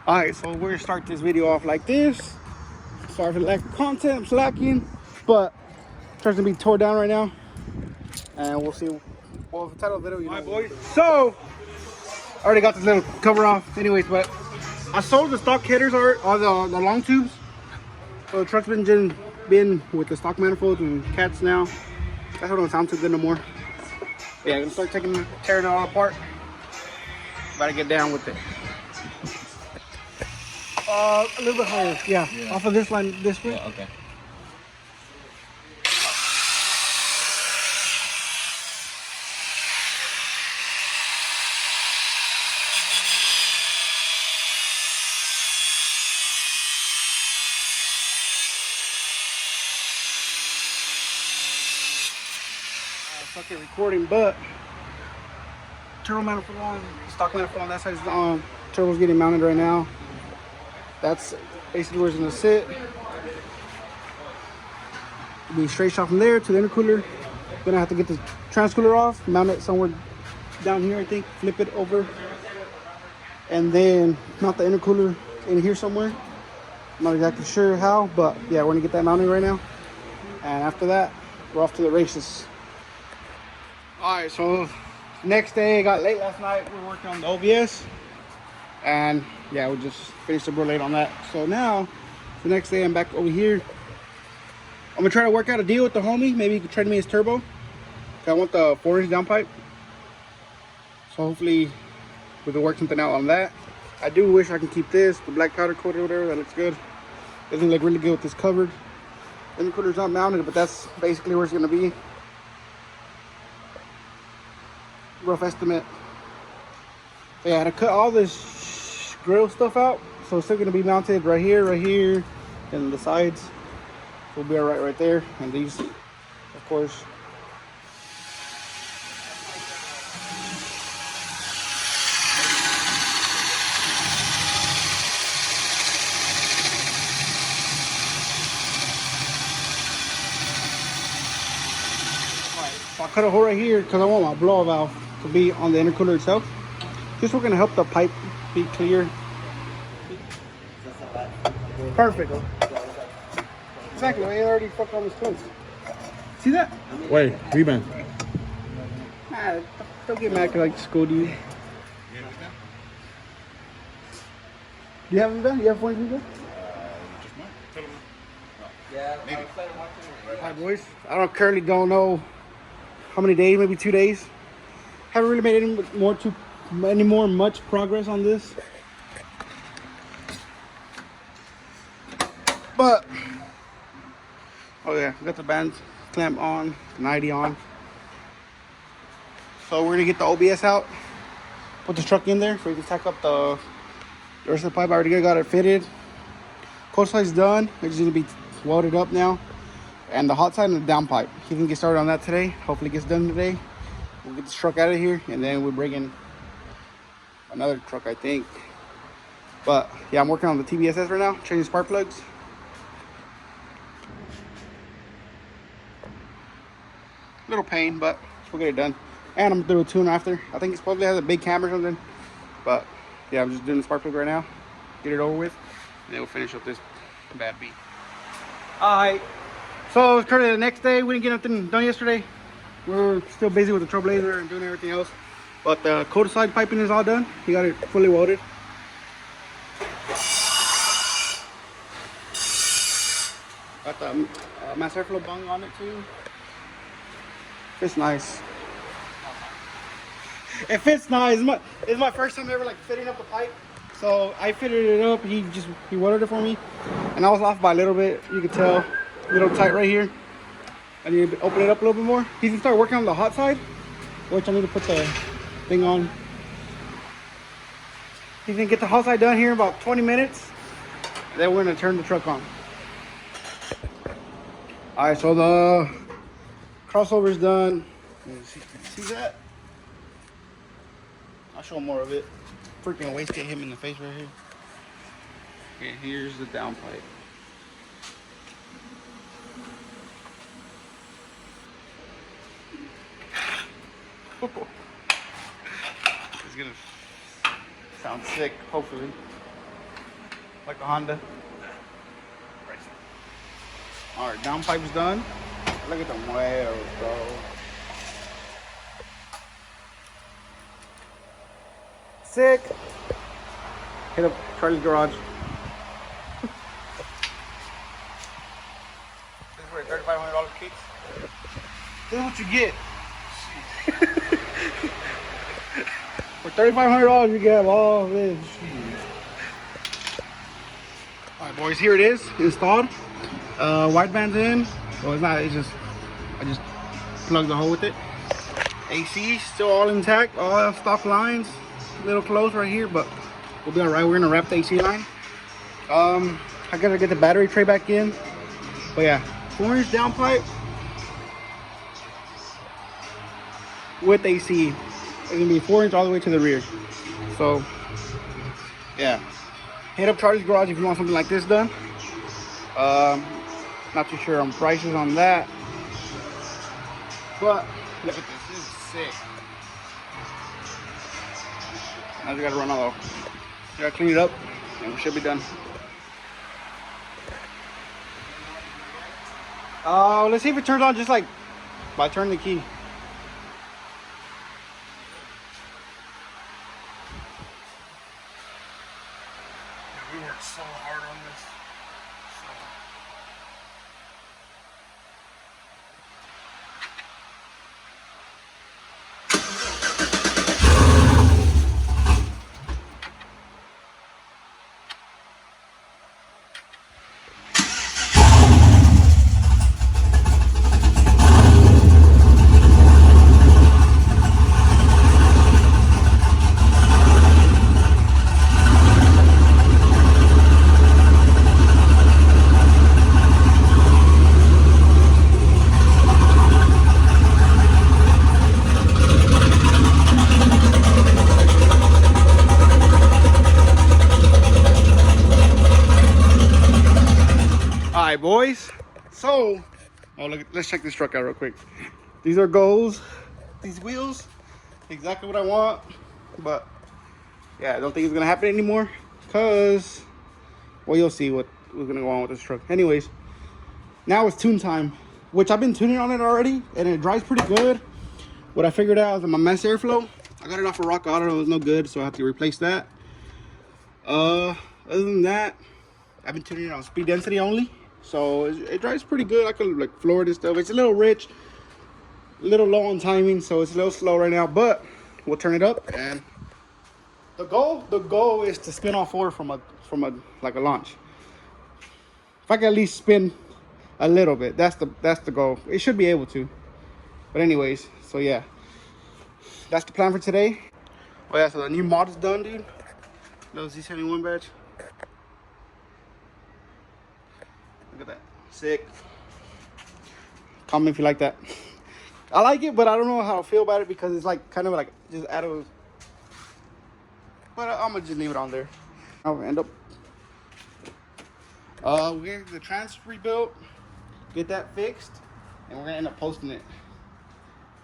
All right, so we're gonna start this video off like this. Sorry for the lack of content, I'm slacking, but truck's gonna be tore down right now, and we'll see. Well, the title of the video, you know. All right, boys. So I already got this little cover off, anyways. But I sold the stock headers or the long tubes. So the truck's been with the stock manifolds and cats now. That don't sound too good no more. But yeah, I'm gonna start tearing it all apart. About to get down with it. A little bit higher, yeah. Off of this line, this way. Yeah, okay. Suck it recording, but turbo manifold on, stock manifold on that side is on. Turbo's getting mounted right now. That's basically where it's gonna sit. It'll be straight shot from there to the intercooler. Gonna have to get the transcooler off, mount it somewhere down here, I think, flip it over, and then mount the intercooler in here somewhere. I'm not exactly sure how, but yeah, we're gonna get that mounted right now. And after that, we're off to the races. All right, so next day, I got late last night. We were working on the OBS, and yeah, we just finished up real late on that. So now, the next day, I'm back over here. I'm gonna try to work out a deal with the homie. Maybe he could trade me his turbo. I want the 4-inch downpipe. So hopefully we can work something out on that. I do wish I can keep this, the black powder coat or whatever. That looks good. Doesn't look really good with this covered. The intercooler's not mounted, but that's basically where it's gonna be. Rough estimate. So yeah, I had to cut all this grill stuff out, so it's still gonna be mounted right here, and the sides. So we'll be all right there. And these, of course. So I cut a hole right here because I want my blow valve to be on the intercooler itself. Just we're gonna help the pipe be clear. Perfect. Exactly. I already fucked all this twins. See that? Wait, rebound. Nah, don't get mad because I scold you. Do you have them done? You have one done? Yeah, maybe. Alright, boys. I currently don't know how many days, maybe 2 days. Haven't really made any more much progress on this. But oh yeah, got the band clamp on, 90 on. So we're gonna get the OBS out, put the truck in there so we can tack up the rest of the pipe. I already got it fitted. Cold side's done. It's gonna be welded up now. And the hot side and the down pipe. He can get started on that today. Hopefully it gets done today. We'll get this truck out of here, and then we'll bring in another truck, I think. But yeah, I'm working on the TBSS right now, changing spark plugs. Little pain, but we'll get it done. And I'm gonna do a tune after. I think it probably has a big cam or something. But yeah, I'm just doing the spark plug right now. Get it over with, and then we'll finish up this bad beat. Alright. So it's currently the next day. We didn't get nothing done yesterday. We're still busy with the Trailblazer and doing everything else. But the cold side piping is all done. He got it fully welded. Got the mass airflow bung on it too. It's nice. It fits nice. It's my first time ever like fitting up the pipe. So I fitted it up. He welded it for me, and I was off by a little bit. You can tell, a little tight right here. I need to open it up a little bit more. He's gonna start working on the hot side, which I need to put the thing on. He's gonna get the hot side done here in about 20 minutes. Then we're gonna turn the truck on. All right, so the crossover's done. See that? I'll show more of it. Freaking wasted him in the face right here. Okay, here's the down pipe. It's gonna sound sick, hopefully. like a Honda. All right, downpipe's done. Look at the wheels, bro. Sick. Hit up Charlie's garage. This is where $3,500 kicks. This is what you get. For $3,500, you get all this. All right, boys, here it is, installed. Wideband's in. Well, it's not. It's just I just plugged the hole with it. AC still all intact, all stock lines. A little close right here, but we'll be all right. We're gonna wrap the AC line. I gotta get the battery tray back in. But yeah, 4-inch downpipe with AC. It's gonna be 4-inch all the way to the rear. So yeah, hit up Charlie's garage if you want something like this done. Not too sure on prices on that, but look at this. This is sick. Now we gotta run all off. We gotta clean it up, and we should be done. Let's see if it turns on just like by turning the key. We worked so hard on this. Alright, boys, so look, let's check this truck out real quick. These are goals, these wheels, exactly what I want, but yeah, I don't think it's gonna happen anymore because, well, you'll see what's gonna go on with this truck. Anyways, now it's tune time, which I've been tuning on it already, and it drives pretty good. What I figured out is that my mass airflow, I got it off of Rock Auto, it was no good, so I have to replace that. Other than that, I've been tuning it on speed density only. So it drives pretty good. I could like floor it and stuff. It's a little rich, a little low on timing, so it's a little slow right now. But we'll turn it up. And the goal is to spin all four from a like a launch. If I can at least spin a little bit, that's the goal. It should be able to. But anyways, so yeah, that's the plan for today. Oh yeah, so the new mod is done, dude. Little Z71 badge. Look at that. Sick. Comment if you like that. I like it, but I don't know how I feel about it because it's like kind of like just out of. But I'm gonna just leave it on there. I'll end up. We're gonna get the trans rebuilt, get that fixed, and we're gonna end up posting it.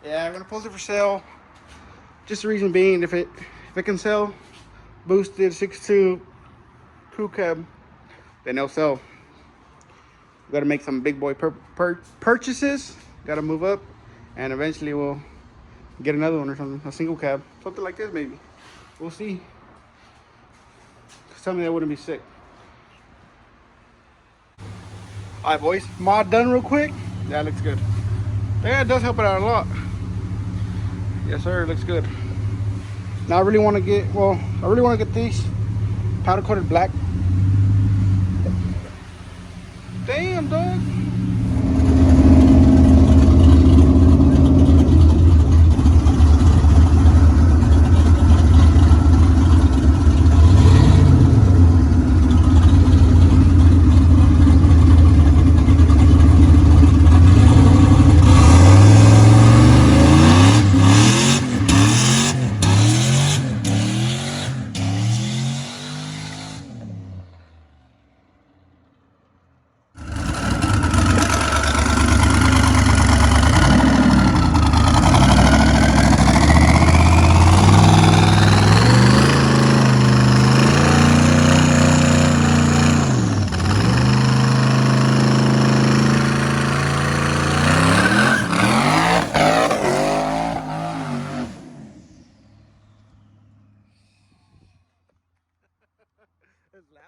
Yeah, we're gonna post it for sale. Just the reason being, if it can sell, boosted 6.2 crew cab, then they'll sell. We gotta make some big boy purchases. Gotta move up, and eventually we'll get another one or something, a single cab, something like this maybe. We'll see. Tell me that wouldn't be sick. All right, boys, mod done real quick. Yeah, looks good. Yeah, it does help it out a lot. Yes, sir, it looks good. Now I really want to get these powder coated black. Damn, dog. It's loud.